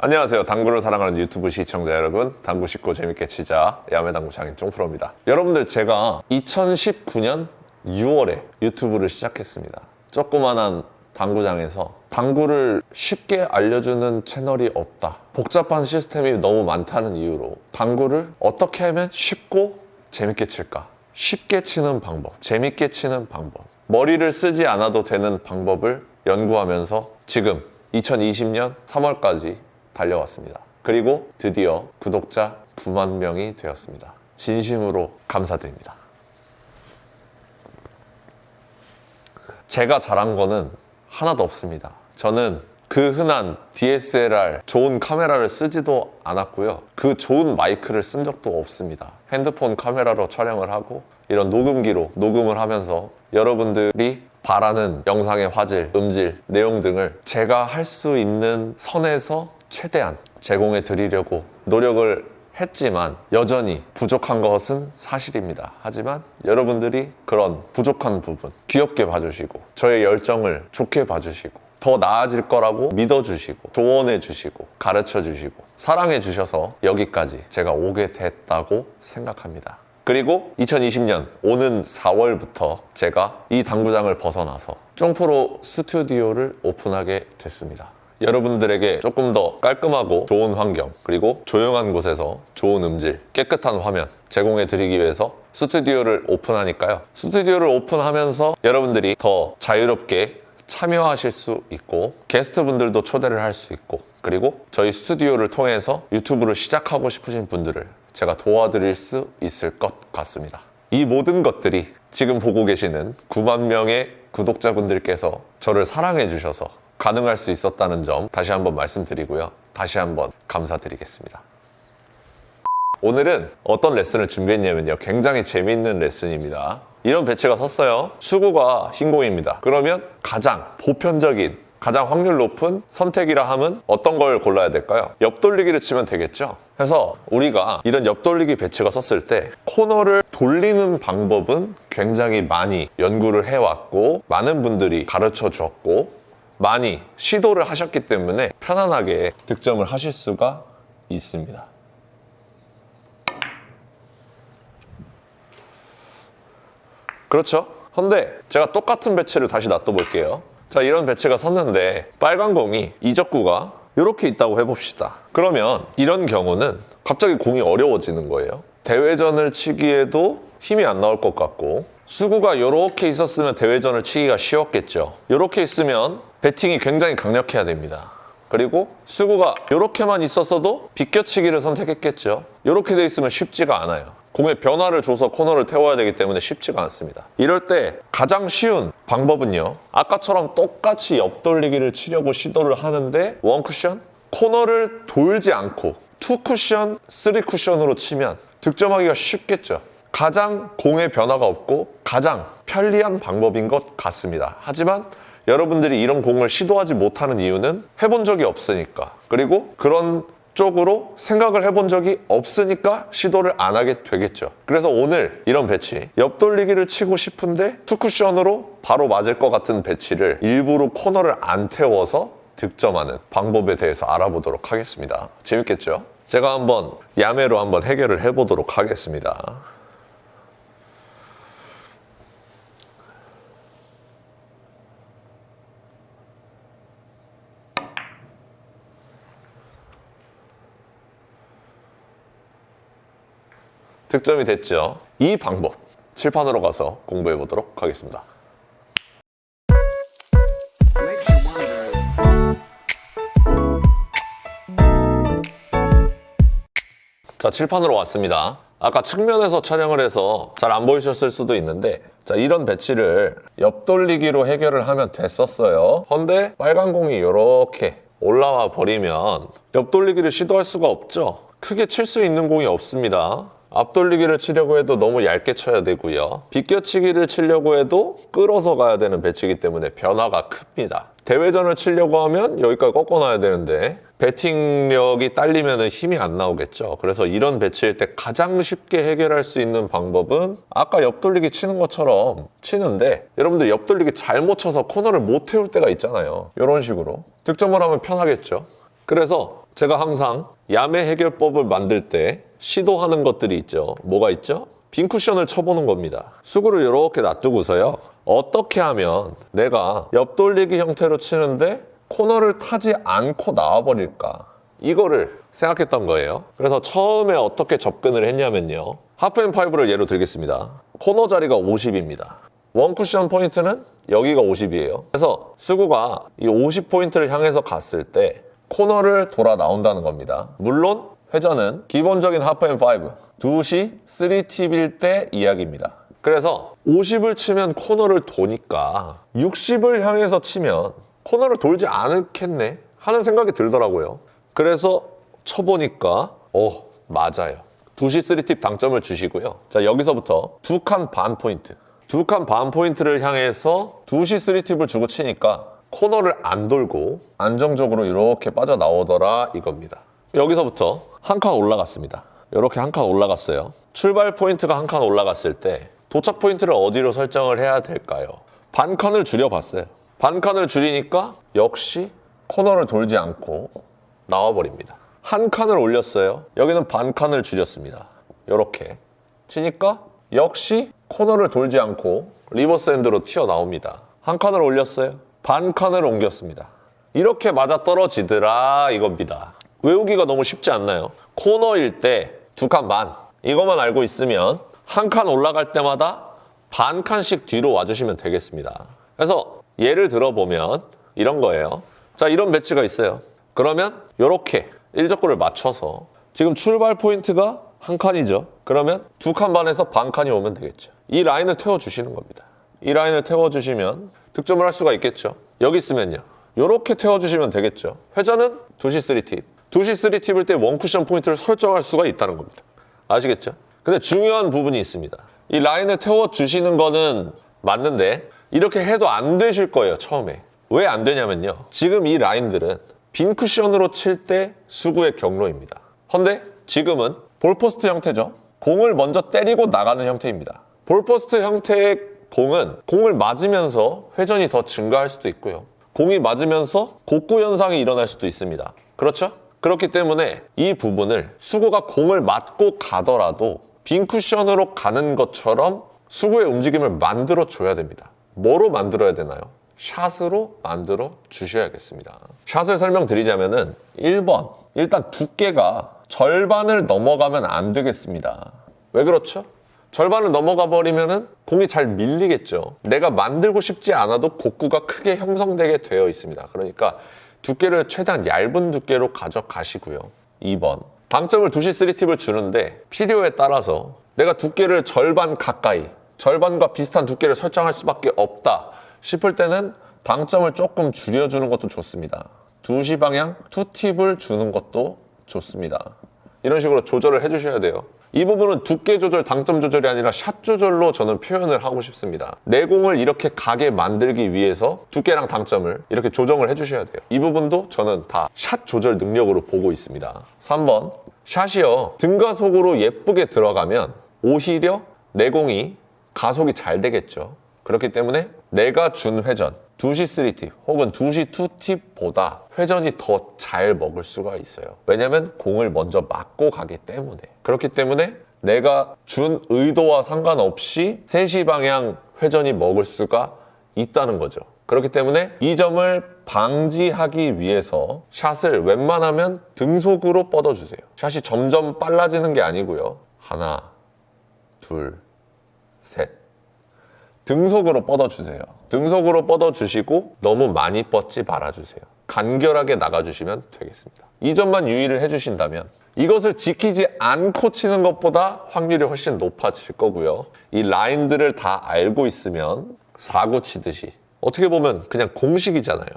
안녕하세요. 당구를 사랑하는 유튜브 시청자 여러분, 당구 쉽고 재밌게 치자 야매당구 장인 쫑프로입니다. 여러분들, 제가 2019년 6월에 유튜브를 시작했습니다. 조그만한 당구장에서 당구를 쉽게 알려주는 채널이 없다, 복잡한 시스템이 너무 많다는 이유로 당구를 어떻게 하면 쉽고 재밌게 칠까, 쉽게 치는 방법, 재밌게 치는 방법, 머리를 쓰지 않아도 되는 방법을 연구하면서 지금 2020년 3월까지 달려왔습니다. 그리고 드디어 구독자 9만 명이 되었습니다. 진심으로 감사드립니다. 제가 잘한 거는 하나도 없습니다. 저는 그 흔한 DSLR 좋은 카메라를 쓰지도 않았고요. 그 좋은 마이크를 쓴 적도 없습니다. 핸드폰 카메라로 촬영을 하고 이런 녹음기로 녹음을 하면서 여러분들이 바라는 영상의 화질, 음질, 내용 등을 제가 할 수 있는 선에서 최대한 제공해 드리려고 노력을 했지만 여전히 부족한 것은 사실입니다. 하지만 여러분들이 그런 부족한 부분 귀엽게 봐주시고 저의 열정을 좋게 봐주시고 더 나아질 거라고 믿어주시고 조언해 주시고 가르쳐 주시고 사랑해 주셔서 여기까지 제가 오게 됐다고 생각합니다. 그리고 2020년 오는 4월부터 제가 이 당구장을 벗어나서 쫑프로 스튜디오를 오픈하게 됐습니다. 여러분들에게 조금 더 깔끔하고 좋은 환경, 그리고 조용한 곳에서 좋은 음질, 깨끗한 화면 제공해 드리기 위해서 스튜디오를 오픈하니까요. 스튜디오를 오픈하면서 여러분들이 더 자유롭게 참여하실 수 있고 게스트분들도 초대를 할 수 있고, 그리고 저희 스튜디오를 통해서 유튜브를 시작하고 싶으신 분들을 제가 도와드릴 수 있을 것 같습니다. 이 모든 것들이 지금 보고 계시는 9만 명의 구독자분들께서 저를 사랑해 주셔서 가능할 수 있었다는 점 다시 한번 말씀드리고요. 다시 한번 감사드리겠습니다. 오늘은 어떤 레슨을 준비했냐면요. 굉장히 재미있는 레슨입니다. 이런 배치가 섰어요. 수구가 흰공입니다. 그러면 가장 보편적인, 가장 확률 높은 선택이라 하면 어떤 걸 골라야 될까요? 옆돌리기를 치면 되겠죠? 그래서 우리가 이런 옆돌리기 배치가 섰을 때 코너를 돌리는 방법은 굉장히 많이 연구를 해왔고 많은 분들이 가르쳐 주었고 많이 시도를 하셨기 때문에 편안하게 득점을 하실 수가 있습니다. 그렇죠? 근데 제가 똑같은 배치를 다시 놔둬볼게요. 자, 이런 배치가 섰는데 빨간 공이 이적구가 이렇게 있다고 해봅시다. 그러면 이런 경우는 갑자기 공이 어려워지는 거예요. 대회전을 치기에도 힘이 안 나올 것 같고 수구가 이렇게 있었으면 대회전을 치기가 쉬웠겠죠. 이렇게 있으면 배팅이 굉장히 강력해야 됩니다. 그리고 수구가 이렇게만 있었어도 비껴치기를 선택했겠죠. 이렇게 돼 있으면 쉽지가 않아요. 공에 변화를 줘서 코너를 태워야 되기 때문에 쉽지가 않습니다. 이럴 때 가장 쉬운 방법은요, 아까처럼 똑같이 옆돌리기를 치려고 시도를 하는데 원 쿠션? 코너를 돌지 않고 투 쿠션, 쓰리 쿠션으로 치면 득점하기가 쉽겠죠. 가장 공에 변화가 없고 가장 편리한 방법인 것 같습니다. 하지만 여러분들이 이런 공을 시도하지 못하는 이유는 해본 적이 없으니까, 그리고 그런 쪽으로 생각을 해본 적이 없으니까 시도를 안 하게 되겠죠. 그래서 오늘 이런 배치, 옆돌리기를 치고 싶은데 투쿠션으로 바로 맞을 것 같은 배치를 일부러 코너를 안 태워서 득점하는 방법에 대해서 알아보도록 하겠습니다. 재밌겠죠? 제가 한번 야매로 한번 해결을 해보도록 하겠습니다. 득점이 됐죠. 이 방법 칠판으로 가서 공부해 보도록 하겠습니다. 자, 칠판으로 왔습니다. 아까 측면에서 촬영을 해서 잘 안 보이셨을 수도 있는데, 자, 이런 배치를 옆돌리기로 해결을 하면 됐었어요. 근데 빨간 공이 이렇게 올라와 버리면 옆돌리기를 시도할 수가 없죠. 크게 칠 수 있는 공이 없습니다. 앞돌리기를 치려고 해도 너무 얇게 쳐야 되고요. 비껴치기를 치려고 해도 끌어서 가야 되는 배치이기 때문에 변화가 큽니다. 대회전을 치려고 하면 여기까지 꺾어놔야 되는데 배팅력이 딸리면 힘이 안 나오겠죠. 그래서 이런 배치일 때 가장 쉽게 해결할 수 있는 방법은 아까 옆돌리기 치는 것처럼 치는데, 여러분들 옆돌리기 잘못 쳐서 코너를 못 태울 때가 있잖아요. 이런 식으로 득점을 하면 편하겠죠. 그래서 제가 항상 야매 해결법을 만들 때 시도하는 것들이 있죠. 뭐가 있죠? 빈 쿠션을 쳐보는 겁니다. 수구를 이렇게 놔두고서요. 어떻게 하면 내가 옆돌리기 형태로 치는데 코너를 타지 않고 나와버릴까? 이거를 생각했던 거예요. 그래서 처음에 어떻게 접근을 했냐면요. 하프앤파이브를 예로 들겠습니다. 코너 자리가 50입니다. 원 쿠션 포인트는 여기가 50이에요. 그래서 수구가 이 50포인트를 향해서 갔을 때 코너를 돌아 나온다는 겁니다. 물론 회전은 기본적인 하프앤파이브 2시 3팁일 때 이야기입니다. 그래서 50을 치면 코너를 도니까 60을 향해서 치면 코너를 돌지 않겠네 하는 생각이 들더라고요. 그래서 쳐보니까 맞아요. 2시 3팁 당점을 주시고요. 자, 여기서부터 2칸 반 포인트 2칸 반 포인트를 향해서 2시 3팁을 주고 치니까 코너를 안 돌고 안정적으로 이렇게 빠져나오더라 이겁니다. 여기서부터 한 칸 올라갔습니다. 이렇게 한 칸 올라갔어요. 출발 포인트가 한 칸 올라갔을 때 도착 포인트를 어디로 설정을 해야 될까요? 반 칸을 줄여봤어요. 반 칸을 줄이니까 역시 코너를 돌지 않고 나와버립니다. 한 칸을 올렸어요. 여기는 반 칸을 줄였습니다. 이렇게 치니까 역시 코너를 돌지 않고 리버스 핸드로 튀어나옵니다. 한 칸을 올렸어요. 반 칸을 옮겼습니다. 이렇게 맞아떨어지더라 이겁니다. 외우기가 너무 쉽지 않나요? 코너일 때 2칸 반 이것만 알고 있으면 한 칸 올라갈 때마다 반 칸씩 뒤로 와주시면 되겠습니다. 그래서 예를 들어보면 이런 거예요. 자, 이런 배치가 있어요. 그러면 이렇게 일적구를 맞춰서 지금 출발 포인트가 한 칸이죠. 그러면 2칸 반에서 반 칸이 오면 되겠죠. 이 라인을 태워주시는 겁니다. 이 라인을 태워주시면 득점을 할 수가 있겠죠. 여기 있으면요. 이렇게 태워주시면 되겠죠. 회전은 2시 3팁. 2시 3팁일 때 원쿠션 포인트를 설정할 수가 있다는 겁니다. 아시겠죠? 근데 중요한 부분이 있습니다. 이 라인을 태워주시는 거는 맞는데 이렇게 해도 안 되실 거예요, 처음에. 왜 안 되냐면요. 지금 이 라인들은 빈 쿠션으로 칠 때 수구의 경로입니다. 헌데 지금은 볼포스트 형태죠. 공을 먼저 때리고 나가는 형태입니다. 볼포스트 형태의 공은 공을 맞으면서 회전이 더 증가할 수도 있고요. 공이 맞으면서 곡구 현상이 일어날 수도 있습니다. 그렇죠? 그렇기 때문에 이 부분을 수구가 공을 맞고 가더라도 빈 쿠션으로 가는 것처럼 수구의 움직임을 만들어 줘야 됩니다. 뭐로 만들어야 되나요? 샷으로 만들어 주셔야겠습니다. 샷을 설명드리자면은 1번, 일단 두께가 절반을 넘어가면 안 되겠습니다. 왜 그렇죠? 절반을 넘어가 버리면은 공이 잘 밀리겠죠. 내가 만들고 싶지 않아도 곡구가 크게 형성되게 되어 있습니다. 그러니까 두께를 최대한 얇은 두께로 가져가시고요. 2번, 당점을 2시 3팁을 주는데 필요에 따라서 내가 두께를 절반 가까이, 절반과 비슷한 두께를 설정할 수밖에 없다 싶을 때는 당점을 조금 줄여주는 것도 좋습니다. 2시 방향 2팁을 주는 것도 좋습니다. 이런 식으로 조절을 해주셔야 돼요. 이 부분은 두께 조절, 당점 조절이 아니라 샷 조절로 저는 표현을 하고 싶습니다. 내 공을 이렇게 가게 만들기 위해서 두께랑 당점을 이렇게 조정을 해주셔야 돼요. 이 부분도 저는 다 샷 조절 능력으로 보고 있습니다. 3번, 샷이요. 등가속으로 예쁘게 들어가면 오히려 내 공이 가속이 잘 되겠죠. 그렇기 때문에 내가 준 회전 2시 3팁 혹은 2시 2팁보다 회전이 더 잘 먹을 수가 있어요. 왜냐면 공을 먼저 맞고 가기 때문에. 그렇기 때문에 내가 준 의도와 상관없이 3시 방향 회전이 먹을 수가 있다는 거죠. 그렇기 때문에 이 점을 방지하기 위해서 샷을 웬만하면 등속으로 뻗어주세요. 샷이 점점 빨라지는 게 아니고요. 하나, 둘, 셋. 등속으로 뻗어주세요. 등속으로 뻗어주시고 너무 많이 뻗지 말아주세요. 간결하게 나가주시면 되겠습니다. 이 점만 유의를 해주신다면 이것을 지키지 않고 치는 것보다 확률이 훨씬 높아질 거고요. 이 라인들을 다 알고 있으면 사구 치듯이 어떻게 보면 그냥 공식이잖아요.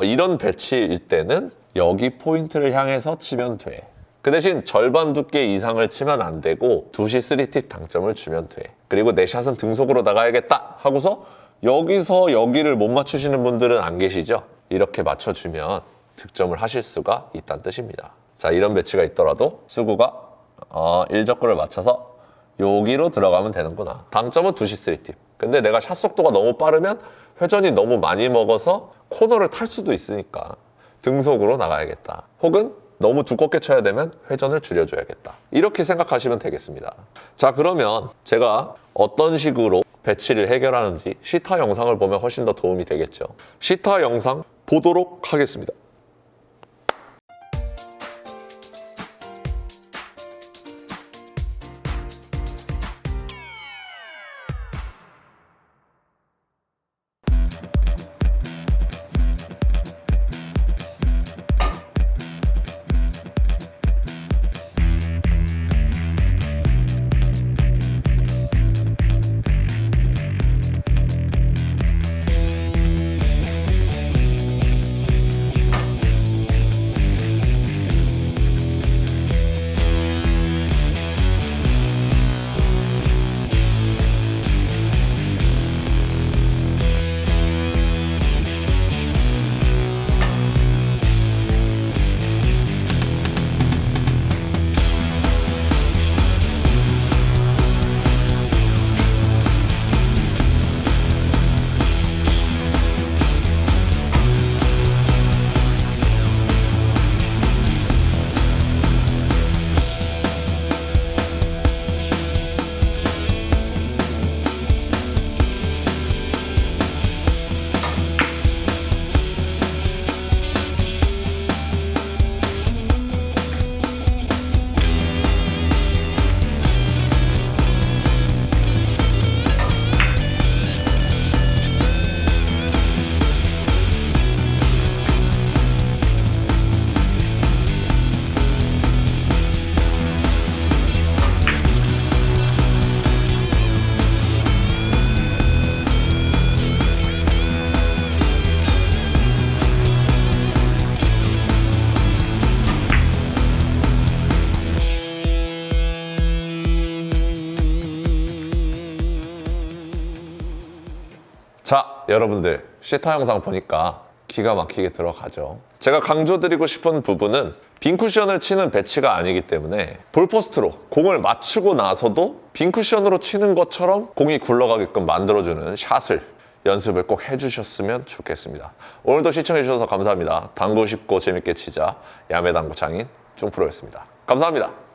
이런 배치일 때는 여기 포인트를 향해서 치면 돼. 그 대신 절반 두께 이상을 치면 안 되고 2시 3팁 당점을 주면 돼. 그리고 내 샷은 등속으로 나가야겠다 하고서 여기서 여기를 못 맞추시는 분들은 안 계시죠? 이렇게 맞춰주면 득점을 하실 수가 있다는 뜻입니다. 자, 이런 배치가 있더라도 수구가 일적구를 맞춰서 여기로 들어가면 되는구나. 당점은 2시 3팁. 근데 내가 샷 속도가 너무 빠르면 회전이 너무 많이 먹어서 코너를 탈 수도 있으니까 등속으로 나가야겠다. 혹은 너무 두껍게 쳐야 되면 회전을 줄여줘야겠다. 이렇게 생각하시면 되겠습니다. 자, 그러면 제가 어떤 식으로 배치를 해결하는지 시타 영상을 보면 훨씬 더 도움이 되겠죠. 시타 영상 보도록 하겠습니다. 자, 여러분들 시타 영상 보니까 기가 막히게 들어가죠. 제가 강조드리고 싶은 부분은 빈 쿠션을 치는 배치가 아니기 때문에 볼포스트로 공을 맞추고 나서도 빈 쿠션으로 치는 것처럼 공이 굴러가게끔 만들어주는 샷을 연습을 꼭 해주셨으면 좋겠습니다. 오늘도 시청해주셔서 감사합니다. 당구 쉽고 재밌게 치자 야매당구 장인 쫑프로였습니다. 감사합니다.